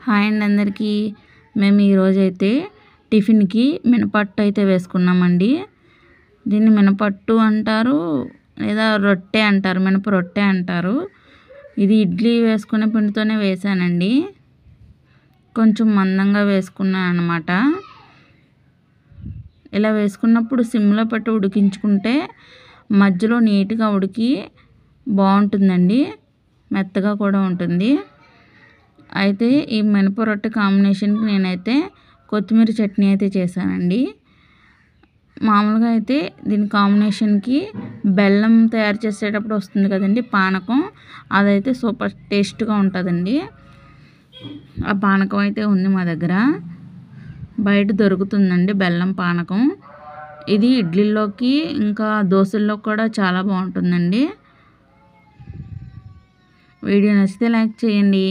Hi అండి అందరికీ. మేము ఈరోజైతే టిఫిన్కి మినపట్టు అయితే వేసుకున్నామండి. దీన్ని మినపట్టు అంటారు లేదా రొట్టె అంటారు, మినప రొట్టె అంటారు. ఇది ఇడ్లీ వేసుకునే పిండితోనే వేసానండి. కొంచెం మందంగా వేసుకున్నాను అన్నమాట. ఇలా వేసుకున్నప్పుడు సిమ్లో పెట్టి ఉడికించుకుంటే మధ్యలో నీట్గా ఉడికి బాగుంటుందండి, మెత్తగా కూడా ఉంటుంది. అయితే ఈ మినప రొట్టె కాంబినేషన్కి నేనైతే కొత్తిమీర చట్నీ అయితే చేశానండి. మామూలుగా అయితే దీని కాంబినేషన్కి బెల్లం తయారు చేసేటప్పుడు వస్తుంది కదండి పానకం, అదైతే సూపర్ టేస్ట్గా ఉంటుందండి. ఆ పానకం అయితే ఉంది మా దగ్గర, బయట దొరుకుతుందండి బెల్లం పానకం. ఇది ఇడ్లీలోకి ఇంకా దోశల్లో కూడా చాలా బాగుంటుందండి. వీడియో నచ్చితే లైక్ చేయండి.